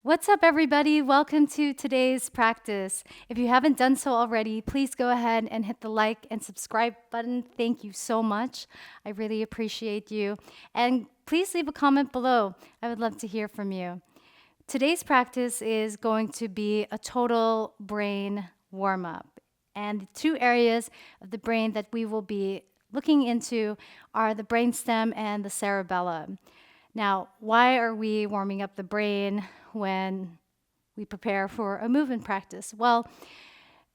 What's up, everybody? Welcome to today's practice. If you haven't done so already, please go ahead and hit the like and subscribe button. Thank you so much. I really appreciate you. And please leave a comment below. I would love to hear from you. Today's practice is going to be a total brain warm-up. And the two areas of the brain that we will be looking into are the brainstem and the cerebellum. Now, why are we warming up the brain when we prepare for a movement practice? Well,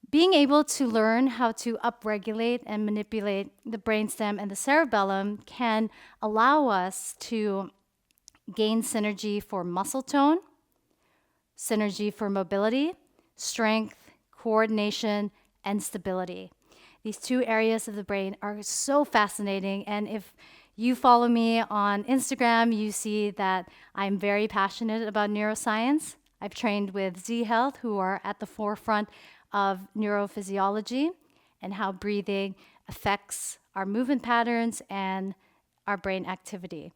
being able to learn how to upregulate and manipulate the brainstem and the cerebellum can allow us to gain synergy for muscle tone, synergy for mobility, strength, coordination, and stability. These two areas of the brain are so fascinating, and if you follow me on Instagram, you see that I'm very passionate about neuroscience. I've trained with Z Health, who are at the forefront of neurophysiology and how breathing affects our movement patterns and our brain activity.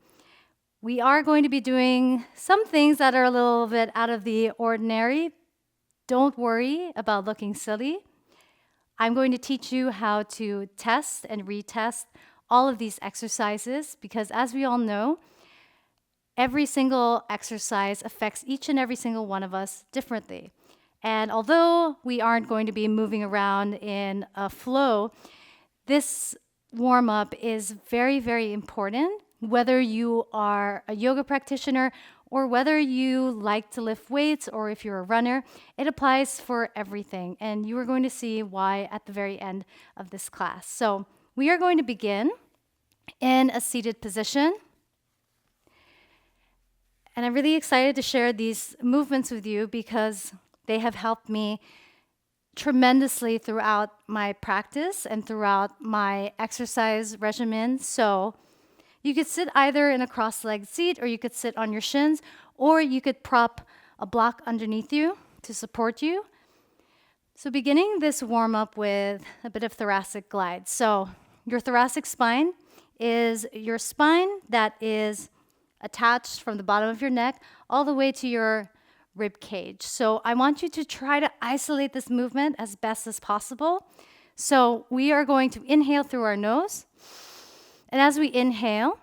We are going to be doing some things that are a little bit out of the ordinary. Don't worry about looking silly. I'm going to teach you how to test and retest all of these exercises because, as we all know, every single exercise affects each and every single one of us differently. And although we aren't going to be moving around in a flow, this warm-up is very, very important, whether you are a yoga practitioner or whether you like to lift weights or if you're a runner. It applies for everything, and you are going to see why at the very end of this class. So we are going to begin in a seated position. And I'm really excited to share these movements with you because they have helped me tremendously throughout my practice and throughout my exercise regimen. So you could sit either in a cross-legged seat, or you could sit on your shins, or you could prop a block underneath you to support you. So beginning this warm-up with a bit of thoracic glide. So your thoracic spine is your spine that is attached from the bottom of your neck all the way to your rib cage. So I want you to try to isolate this movement as best as possible. So we are going to inhale through our nose. And as we inhale,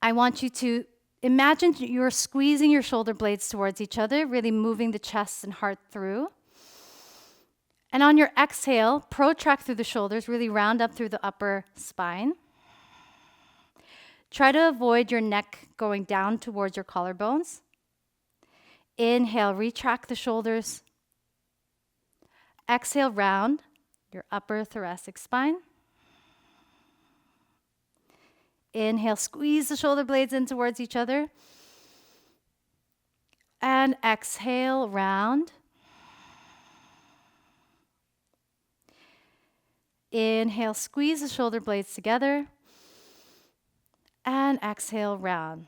I want you to imagine you're squeezing your shoulder blades towards each other, really moving the chest and heart through. And on your exhale, protract through the shoulders, really round up through the upper spine. Try to avoid your neck going down towards your collarbones. Inhale, retract the shoulders. Exhale, round your upper thoracic spine. Inhale, squeeze the shoulder blades in towards each other. And exhale, round. Inhale, squeeze the shoulder blades together. And exhale, round.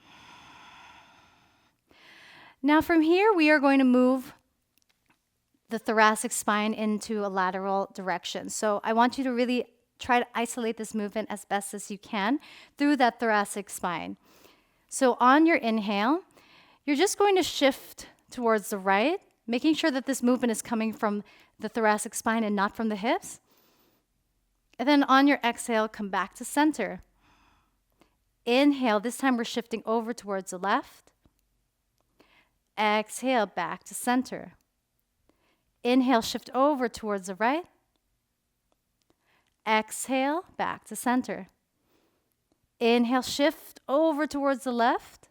Now from here, we are going to move the thoracic spine into a lateral direction. So I want you to really try to isolate this movement as best as you can through that thoracic spine. So on your inhale, you're just going to shift towards the right, making sure that this movement is coming from the thoracic spine and not from the hips. And then on your exhale, come back to center. Inhale, this time we're shifting over towards the left. Exhale, back to center. Inhale, shift over towards the right. Exhale, back to center. Inhale, shift over towards the left.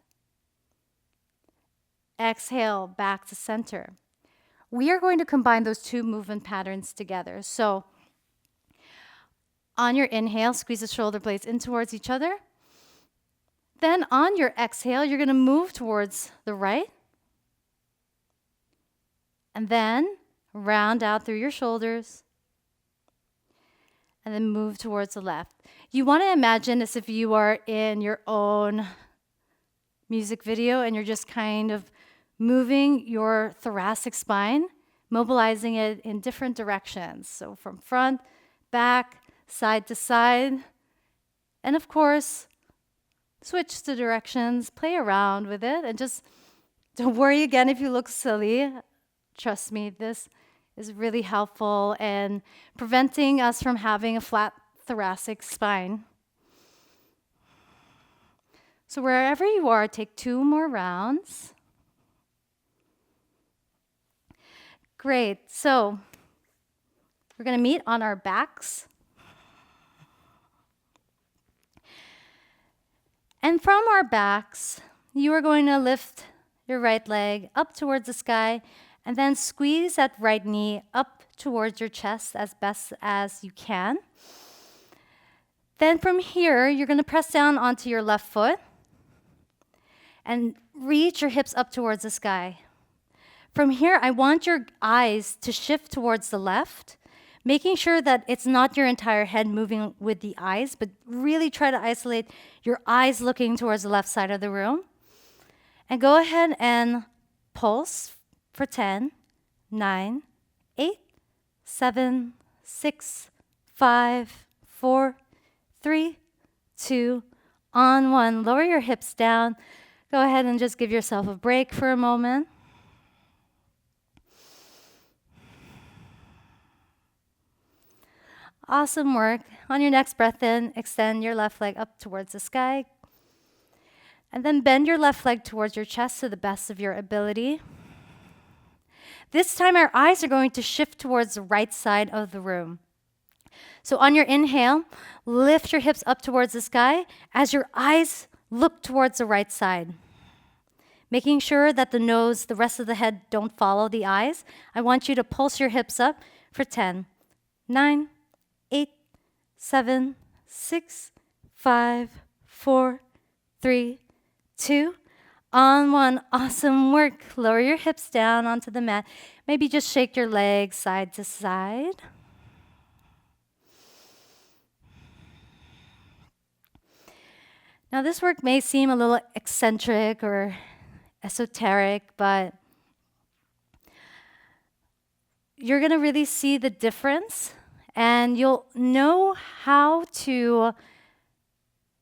Exhale, back to center. We are going to combine those two movement patterns together. So on your inhale, squeeze the shoulder blades in towards each other. Then on your exhale, you're going to move towards the right. And then round out through your shoulders. And then move towards the left. You want to imagine as if you are in your own music video and you're just kind of moving your thoracic spine, mobilizing it in different directions. So from front, back, side to side. And of course, switch the directions, play around with it, and just Don't worry again if you look silly. Trust me, this is really helpful in preventing us from having a flat thoracic spine. So wherever you are, take 2 more rounds. Great. So we're going to meet on our backs. And from our backs, you are going to lift your right leg up towards the sky and then squeeze that right knee up towards your chest as best as you can. Then from here, you're going to press down onto your left foot and reach your hips up towards the sky. From here, I want your eyes to shift towards the left, making sure that it's not your entire head moving with the eyes, but really try to isolate your eyes looking towards the left side of the room. And go ahead and pulse for 10, 9, 8, 7, 6, 5, 4, 3, 2, on 1. Lower your hips down. Go ahead and just give yourself a break for a moment. Awesome work. On your next breath in, extend your left leg up towards the sky. And then bend your left leg towards your chest to the best of your ability. This time our eyes are going to shift towards the right side of the room. So on your inhale, lift your hips up towards the sky as your eyes look towards the right side. Making sure that the nose, the rest of the head don't follow the eyes. I want you to pulse your hips up for 10, 9, 8, 7, 6, 5, 4, 3, 2, on 1. Awesome work. Lower your hips down onto the mat. Maybe just shake your legs side to side. Now this work may seem a little eccentric or esoteric, but you're going to really see the difference, and you'll know how to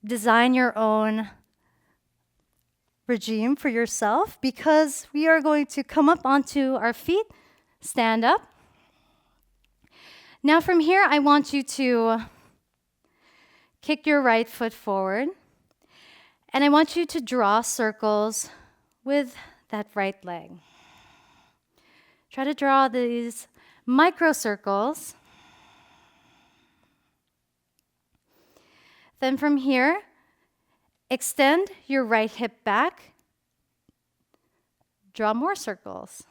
design your own regime for yourself, because we are going to come up onto our feet, stand up. Now from here, I want you to kick your right foot forward, and I want you to draw circles with that right leg. Try to draw these micro circles. Then from here, extend your right hip back. Draw more circles.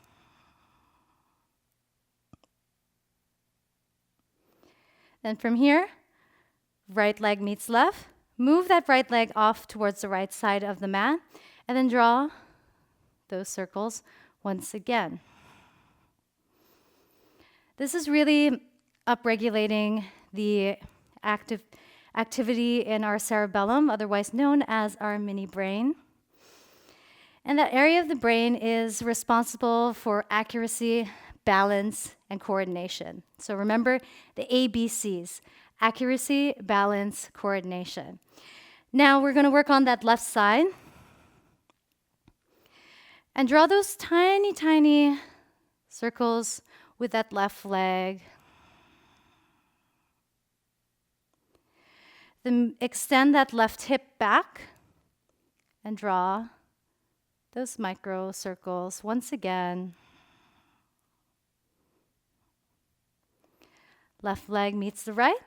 Then from here, right leg meets left. Move that right leg off towards the right side of the mat, and then draw those circles once again. This is really upregulating the activity in our cerebellum, otherwise known as our mini brain. And that area of the brain is responsible for accuracy, balance, and coordination. So remember the ABCs: accuracy, balance, coordination. Now we're going to work on that left side. And draw those tiny, tiny circles with that left leg. Then extend that left hip back and draw those micro circles once again. Left leg meets the right.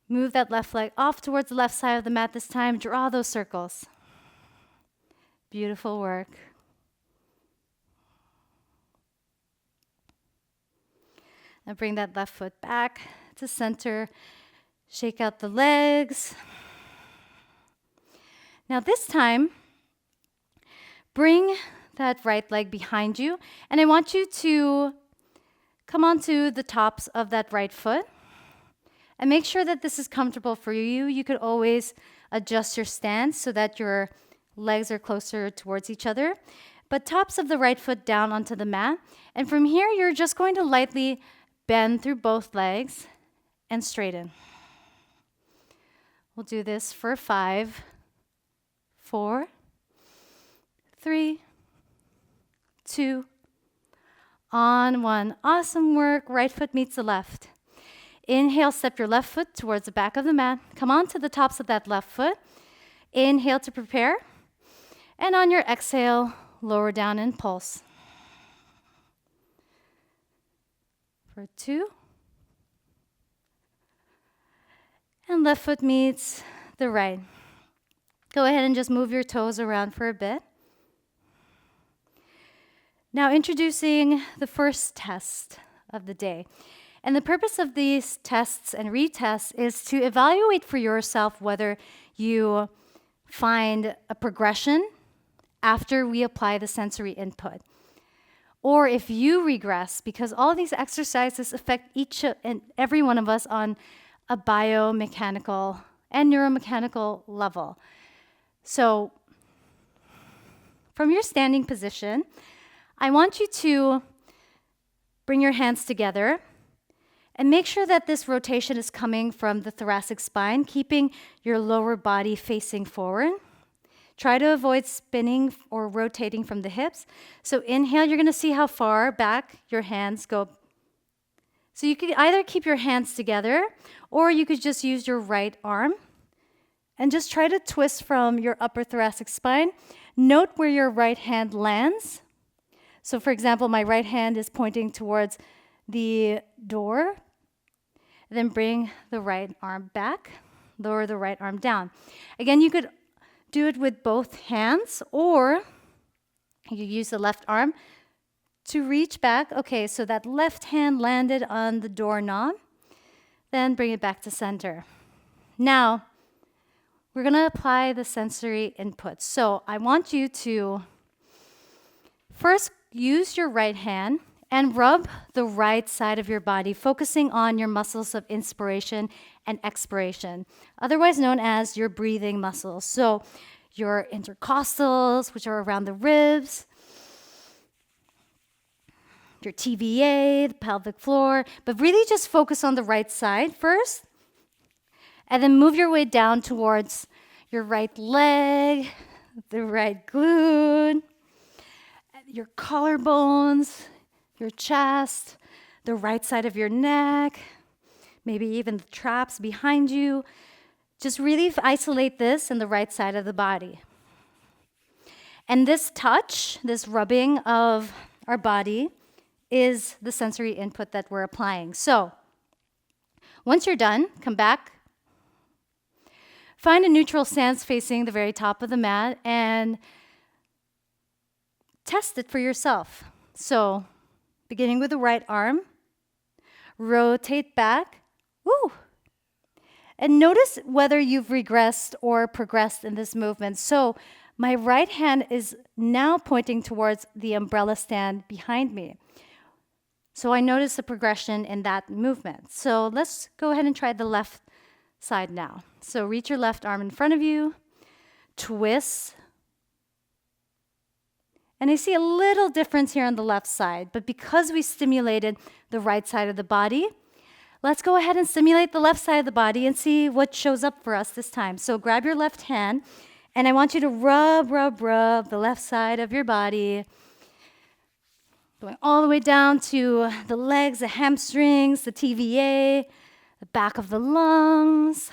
Move that left leg off towards the left side of the mat this time. Draw those circles. Beautiful work. Now bring that left foot back to center. Shake out the legs. Now this time, bring that right leg behind you, and I want you to come onto the tops of that right foot and make sure that this is comfortable for you. You could always adjust your stance so that your legs are closer towards each other. But tops of the right foot down onto the mat, and from here you're just going to lightly bend through both legs and straighten. We'll do this for 5, 4, 3, 2, on 1. Awesome work. Right foot meets the left. Inhale, step your left foot towards the back of the mat. Come on to the tops of that left foot. Inhale to prepare. And on your exhale, lower down and pulse. For 2. And left foot meets the right. Go ahead and just move your toes around for a bit. Now introducing the first test of the day. And the purpose of these tests and retests is to evaluate for yourself whether you find a progression after we apply the sensory input, or if you regress, because all these exercises affect each and every one of us on a biomechanical and neuromechanical level. So from your standing position, I want you to bring your hands together and make sure that this rotation is coming from the thoracic spine, keeping your lower body facing forward. Try to avoid spinning or rotating from the hips. So inhale, you're going to see how far back your hands go. So you could either keep your hands together, or you could just use your right arm and just try to twist from your upper thoracic spine. Note where your right hand lands. So for example, my right hand is pointing towards the door. Then bring the right arm back, lower the right arm down. Again, you could do it with both hands, or you use the left arm to reach back. Okay, so that left hand landed on the doorknob. Then bring it back to center. Now, we're going to apply the sensory input. So I want you to first use your right hand and rub the right side of your body, focusing on your muscles of inspiration and expiration, otherwise known as your breathing muscles. So your intercostals, which are around the ribs, your TVA, the pelvic floor, but really just focus on the right side first, and then move your way down towards your right leg, the right glute, your collarbones, your chest, the right side of your neck, maybe even the traps behind you. Just really isolate this in the right side of the body. And this touch, this rubbing of our body, is the sensory input that we're applying. So once you're done, come back. Find a neutral stance facing the very top of the mat and test it for yourself. So beginning with the right arm, rotate back, woo, and notice whether you've regressed or progressed in this movement. So my right hand is now pointing towards the umbrella stand behind me. So I notice a progression in that movement. So let's go ahead and try the left side now. So reach your left arm in front of you, twist. And I see a little difference here on the left side, but because we stimulated the right side of the body, let's go ahead and stimulate the left side of the body and see what shows up for us this time. So grab your left hand, and I want you to rub the left side of your body, going all the way down to the legs, the hamstrings, the TVA, the back of the lungs,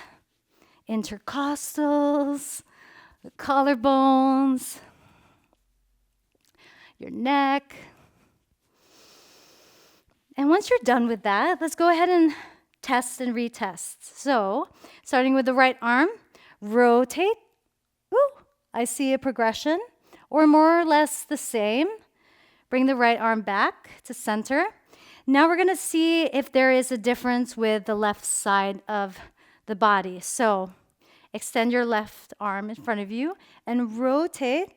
intercostals, the collarbones, your neck. And once you're done with that, let's go ahead and test and retest. So, starting with the right arm, rotate. Woo, I see a progression, or more or less the same. Bring the right arm back to center. Now we're going to see if there is a difference with the left side of the body. So, extend your left arm in front of you and rotate.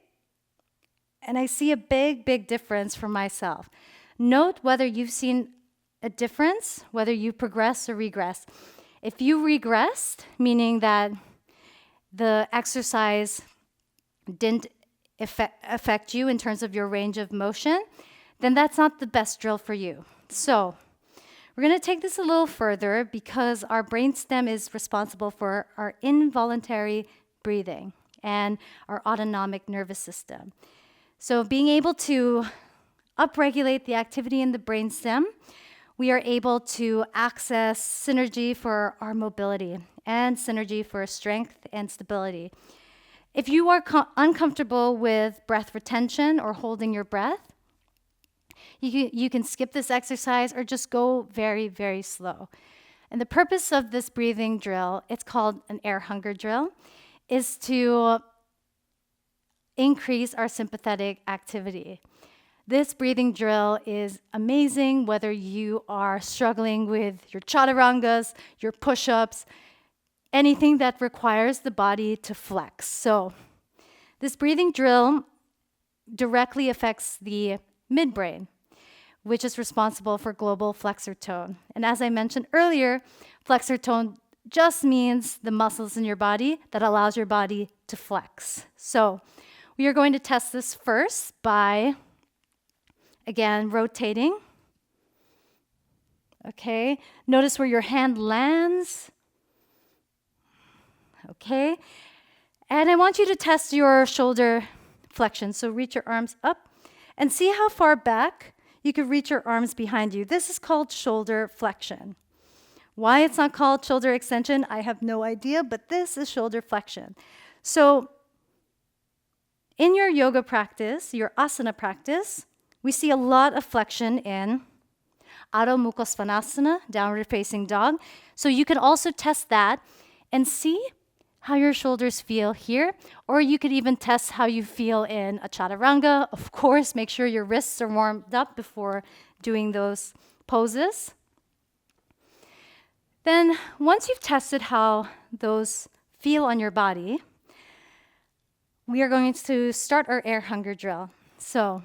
And I see a big difference for myself. Note whether you've seen a difference, whether you progress or regress. If you regressed, meaning that the exercise didn't affect you in terms of your range of motion, then that's not the best drill for you. So we're going to take this a little further because our brainstem is responsible for our involuntary breathing and our autonomic nervous system. So being able to upregulate the activity in the brainstem, we are able to access synergy for our mobility and synergy for strength and stability. If you are uncomfortable with breath retention or holding your breath, you can skip this exercise or just go very, very slow. And the purpose of this breathing drill, it's called an air hunger drill, is to increase our sympathetic activity. This breathing drill is amazing whether you are struggling with your chaturangas, your push-ups, anything that requires the body to flex. So this breathing drill directly affects the midbrain, which is responsible for global flexor tone. And as I mentioned earlier, flexor tone just means the muscles in your body that allows your body to flex. So we are going to test this first by, again, rotating. Okay, notice where your hand lands. Okay, and I want you to test your shoulder flexion. So reach your arms up and see how far back you can reach your arms behind you. This is called shoulder flexion. Why it's not called shoulder extension, I have no idea, but this is shoulder flexion. So in your yoga practice, your asana practice, we see a lot of flexion in Adho Mukha Svanasana, downward facing dog. So you can also test that and see how your shoulders feel here, or you could even test how you feel in a chaturanga. Of course, make sure your wrists are warmed up before doing those poses. Then, once you've tested how those feel on your body, we are going to start our air hunger drill. So,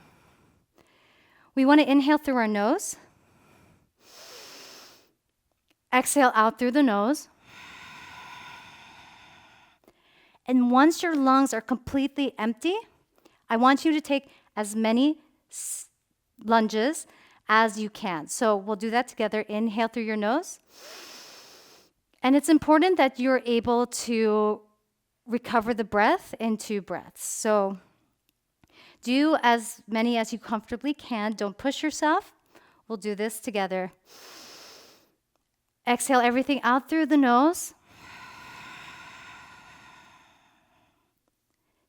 we want to inhale through our nose, exhale out through the nose. And once your lungs are completely empty, I want you to take as many lunges as you can. So we'll do that together. Inhale through your nose. And it's important that you're able to recover the breath in 2 breaths. So do as many as you comfortably can. Don't push yourself. We'll do this together. Exhale everything out through the nose.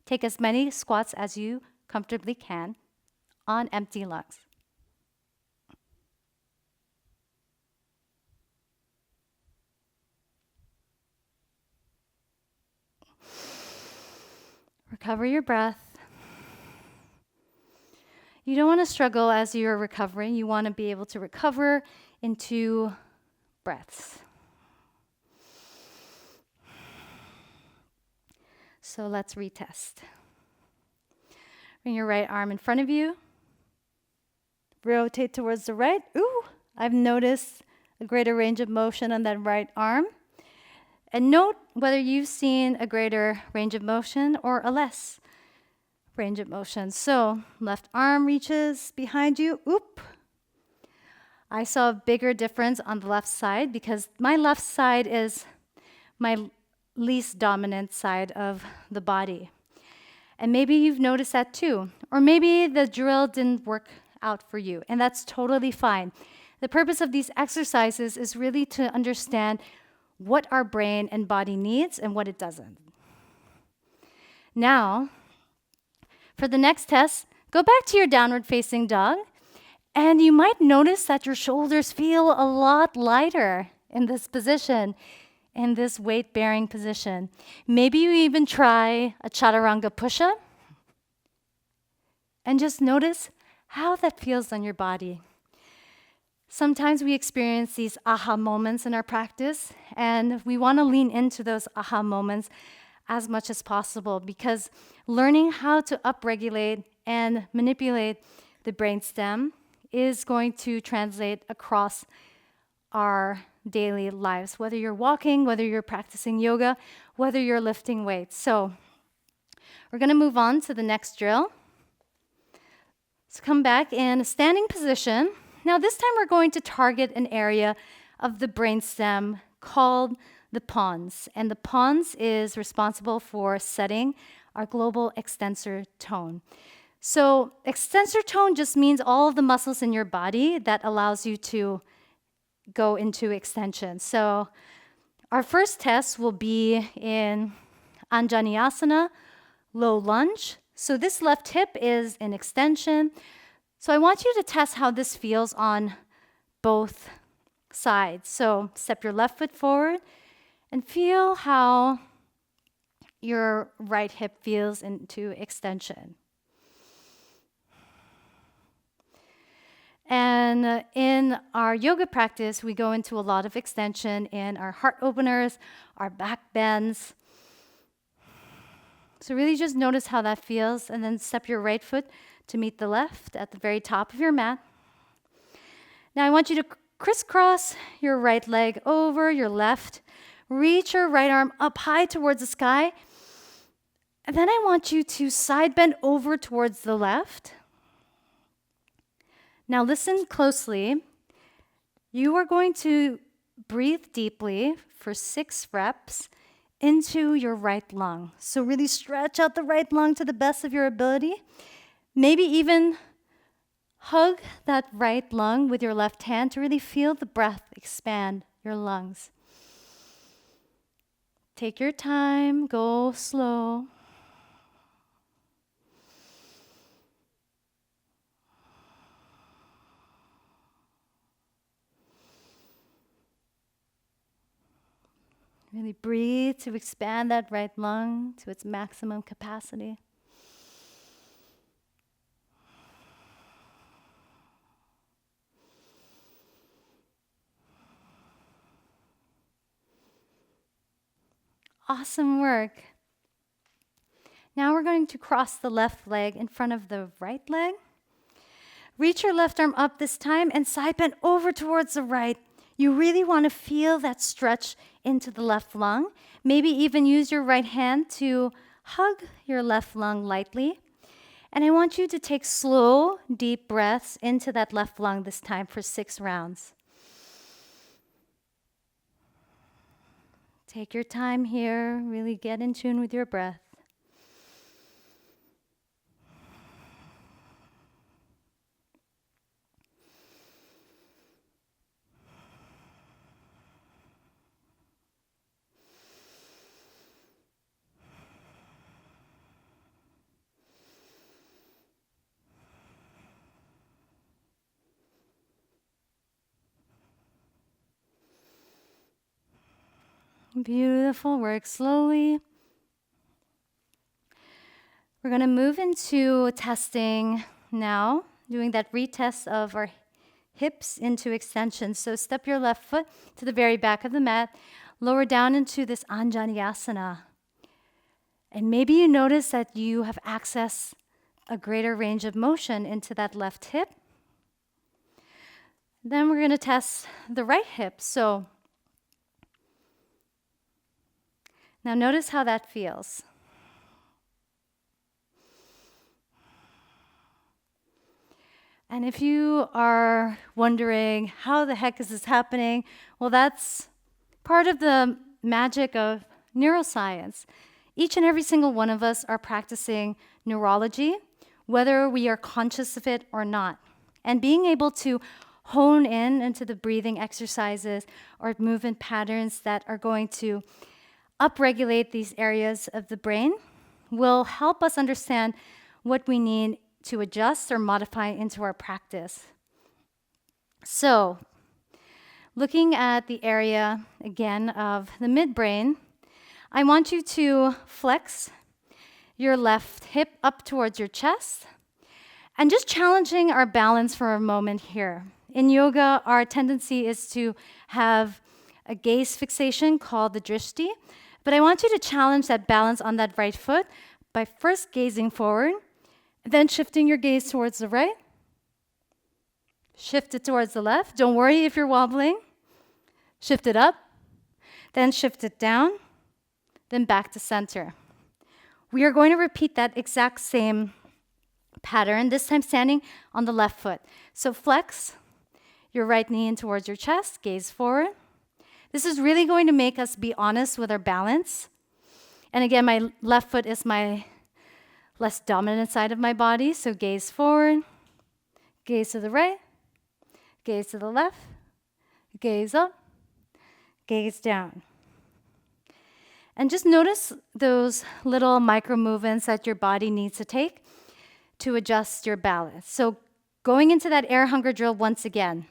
Take as many squats as you comfortably can on empty lungs. Recover your breath. You don't want to struggle as you're recovering. You want to be able to recover in 2 breaths. So let's retest. Bring your right arm in front of you. Rotate towards the right. Ooh, I've noticed a greater range of motion on that right arm. And note whether you've seen a greater range of motion or a less range of motion. So left arm reaches behind you. Oop. I saw a bigger difference on the left side because my left side is my least dominant side of the body. And maybe you've noticed that too. Or maybe the drill didn't work out for you, and that's totally fine. The purpose of these exercises is really to understand what our brain and body needs and what it doesn't. Now, for the next test, go back to your downward facing dog, and you might notice that your shoulders feel a lot lighter in this position, in this weight-bearing position. Maybe you even try a chaturanga push-up and just notice how that feels on your body. Sometimes we experience these aha moments in our practice, and we want to lean into those aha moments as much as possible because learning how to upregulate and manipulate the brainstem is going to translate across our daily lives, whether you're walking, whether you're practicing yoga, whether you're lifting weights. So we're going to move on to the next drill. So come back in a standing position. Now this time we're going to target an area of the brainstem called the pons. And the pons is responsible for setting our global extensor tone. So extensor tone just means all of the muscles in your body that allows you to go into extension. So our first test will be in Anjaneyasana, low lunge. So this left hip is in extension. So I want you to test how this feels on both sides. So step your left foot forward and feel how your right hip feels into extension. And in our yoga practice, we go into a lot of extension in our heart openers, our back bends. So really just notice how that feels, and then step your right foot to meet the left at the very top of your mat. Now I want you to crisscross your right leg over your left. Reach your right arm up high towards the sky. And then I want you to side bend over towards the left. Now listen closely. You are going to breathe deeply for 6 reps into your right lung. So really stretch out the right lung to the best of your ability. Maybe even hug that right lung with your left hand to really feel the breath expand your lungs. Take your time, go slow. Really breathe to expand that right lung to its maximum capacity. Awesome work. Now we're going to cross the left leg in front of the right leg. Reach your left arm up this time and side bend over towards the right. You really want to feel that stretch into the left lung. Maybe even use your right hand to hug your left lung lightly. And I want you to take slow, deep breaths into that left lung this time for 6 rounds. Take your time here, really get in tune with your breath. Beautiful work. Slowly. We're going to move into testing now, doing that retest of our hips into extension. So step your left foot to the very back of the mat, lower down into this Anjaneyasana. And maybe you notice that you have access a greater range of motion into that left hip. Then we're going to test the right hip. So now notice how that feels. And if you are wondering, how the heck is this happening? Well, that's part of the magic of neuroscience. Each and every single one of us are practicing neurology, whether we are conscious of it or not. And being able to hone in into the breathing exercises or movement patterns that are going to upregulate these areas of the brain will help us understand what we need to adjust or modify into our practice. So, looking at the area again of the midbrain, I want you to flex your left hip up towards your chest and just challenging our balance for a moment here. In yoga, our tendency is to have a gaze fixation called the drishti, but I want you to challenge that balance on that right foot by first gazing forward, then shifting your gaze towards the right. Shift it towards the left. Don't worry if you're wobbling. Shift it up, then shift it down, then back to center. We are going to repeat that exact same pattern, this time standing on the left foot. So flex your right knee in towards your chest, gaze forward. This is really going to make us be honest with our balance. And again, my left foot is my less dominant side of my body. So gaze forward, gaze to the right, gaze to the left, gaze up, gaze down. And just notice those little micro movements that your body needs to take to adjust your balance. So going into that air hunger drill once again.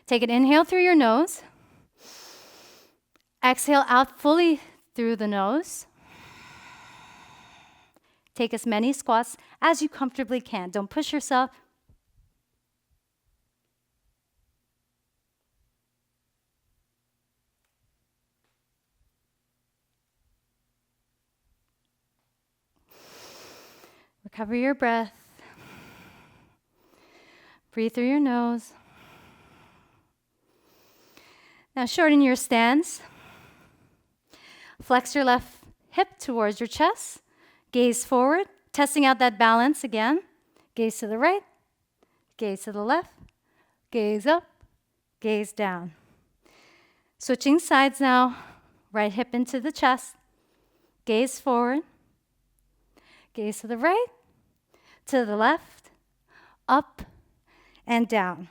Take an inhale through your nose. Exhale out fully through the nose. Take as many squats as you comfortably can. Don't push yourself. Recover your breath. Breathe through your nose. Now shorten your stance. Flex your left hip towards your chest. Gaze forward, testing out that balance again. Gaze to the right, gaze to the left, gaze up, gaze down. Switching sides now. Right hip into the chest. Gaze forward. Gaze to the right, to the left, up, and down.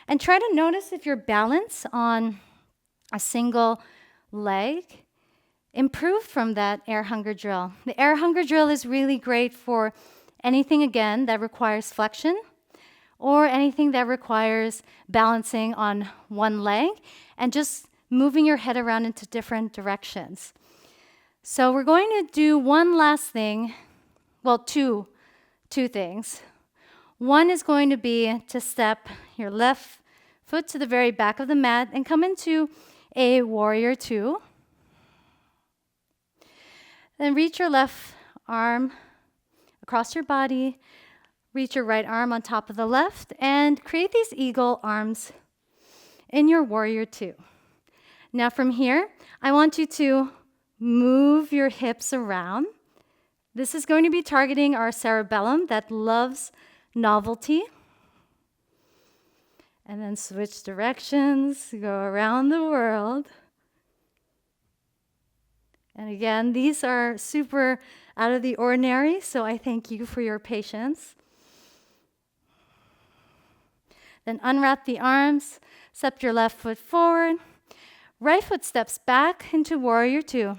And try to notice if your balance on a single leg improved from that air hunger drill. The air hunger drill is really great for anything, again, that requires flexion or anything that requires balancing on one leg and just moving your head around into different directions. So we're going to do one last thing, well, two things. One is going to be to step your left foot to the very back of the mat and come into a warrior two. Then reach your left arm across your body, reach your right arm on top of the left, and create these eagle arms in your warrior two. Now from here, I want you to move your hips around. This is going to be targeting our cerebellum that loves novelty. And then switch directions, go around the world. And again, these are super out of the ordinary, so I thank you for your patience. Then unwrap the arms, step your left foot forward. Right foot steps back into warrior two.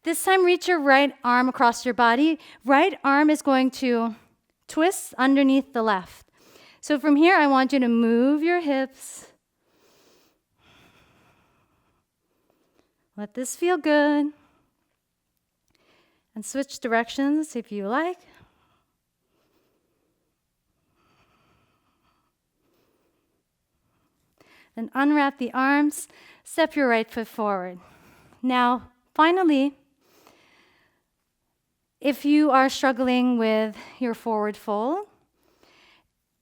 This time, reach your right arm across your body. Right arm is going to twist underneath the left. So from here, I want you to move your hips. Let this feel good. And switch directions if you like. Then unwrap the arms, step your right foot forward. Now, finally, if you are struggling with your forward fold,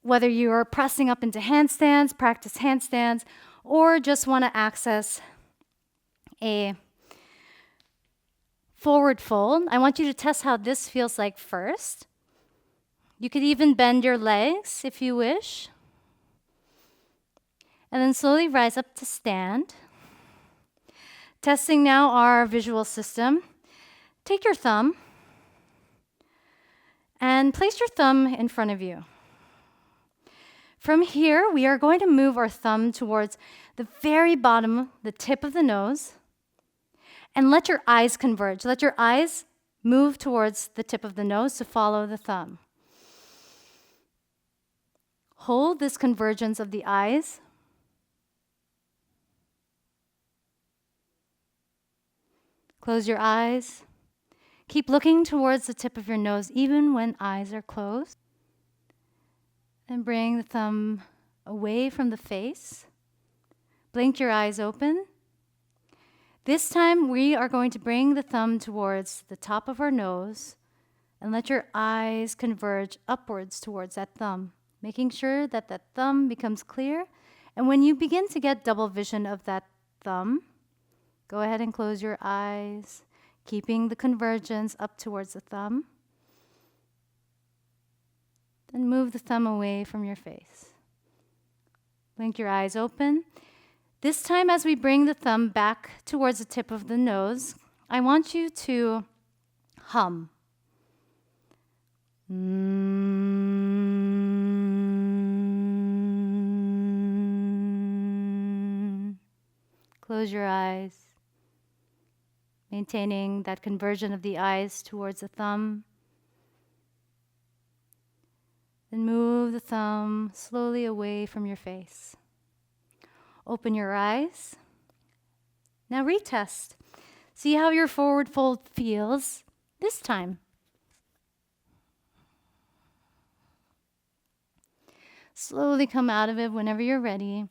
whether you are pressing up into handstands, practice handstands, or just want to access a forward fold, I want you to test how this feels like first. You could even bend your legs if you wish. And then slowly rise up to stand. Testing now our visual system. Take your thumb and place your thumb in front of you. From here, we are going to move our thumb towards the very bottom, the tip of the nose, and let your eyes converge. Let your eyes move towards the tip of the nose to follow the thumb. Hold this convergence of the eyes. Close your eyes. Keep looking towards the tip of your nose even when eyes are closed. And bring the thumb away from the face. Blink your eyes open. This time we are going to bring the thumb towards the top of our nose and let your eyes converge upwards towards that thumb, making sure that that thumb becomes clear. And when you begin to get double vision of that thumb, go ahead and close your eyes, keeping the convergence up towards the thumb. Then move the thumb away from your face. Blink your eyes open. This time, as we bring the thumb back towards the tip of the nose, I want you to Hum. Close your eyes, maintaining that conversion of the eyes towards the thumb. Then move the thumb slowly away from your face. Open your eyes. Now retest. See how your forward fold feels this time. Slowly come out of it whenever you're ready.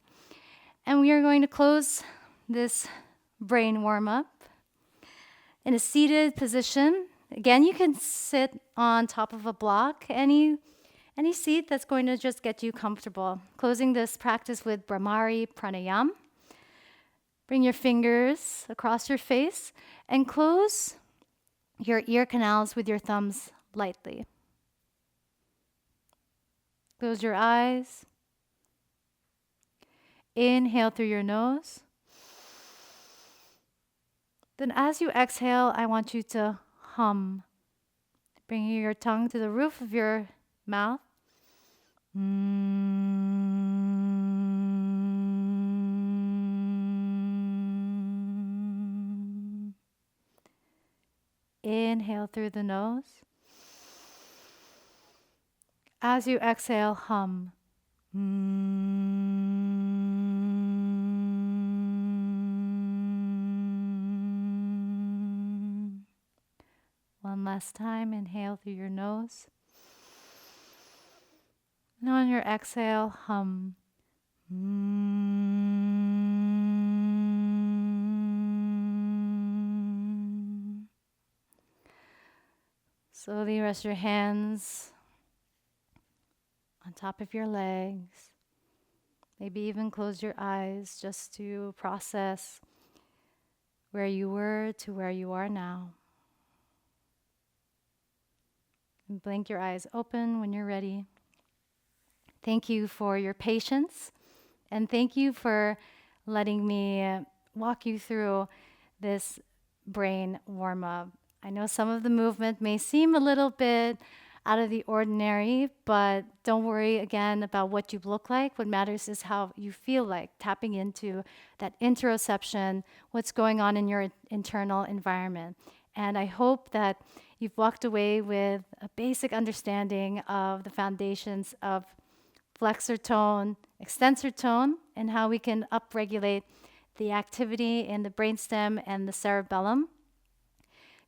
And we are going to close this brain warm-up in a seated position. Again, you can sit on top of a block, any seat that's going to just get you comfortable. Closing this practice with Brahmari Pranayam. Bring your fingers across your face and close your ear canals with your thumbs lightly. Close your eyes. Inhale through your nose. Then as you exhale, I want you to hum, bringing your tongue to the roof of your mouth. Inhale through the nose. As you exhale, hum. One last time, inhale through your nose. And on your exhale, hum. Slowly rest your hands on top of your legs. Maybe even close your eyes just to process where you were to where you are now. And blink your eyes open when you're ready. Thank you for your patience, and thank you for letting me walk you through this brain warm-up. I know some of the movement may seem a little bit out of the ordinary, but don't worry again about what you look like. What matters is how you feel like, tapping into that interoception, what's going on in your internal environment. And I hope that you've walked away with a basic understanding of the foundations of flexor tone, extensor tone, and how we can upregulate the activity in the brainstem and the cerebellum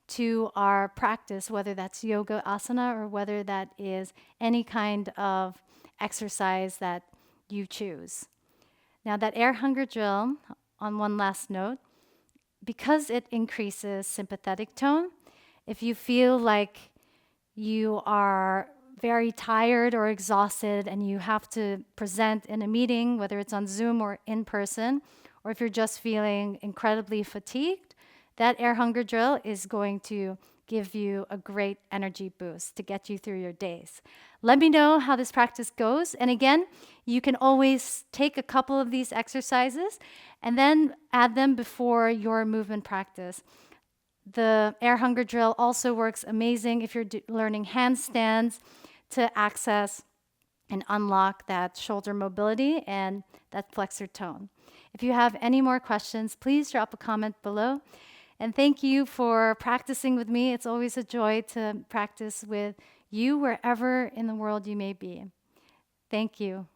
to our practice, whether that's yoga asana or whether that is any kind of exercise that you choose. Now that air hunger drill, on one last note, because it increases sympathetic tone, if you feel like you are very tired or exhausted and you have to present in a meeting, whether it's on Zoom or in person, or if you're just feeling incredibly fatigued, that air hunger drill is going to give you a great energy boost to get you through your days. Let me know how this practice goes. And again, you can always take a couple of these exercises and then add them before your movement practice. The air hunger drill also works amazing if you're learning handstands to access and unlock that shoulder mobility and that flexor tone. If you have any more questions, please drop a comment below. And thank you for practicing with me. It's always a joy to practice with you wherever in the world you may be. Thank you.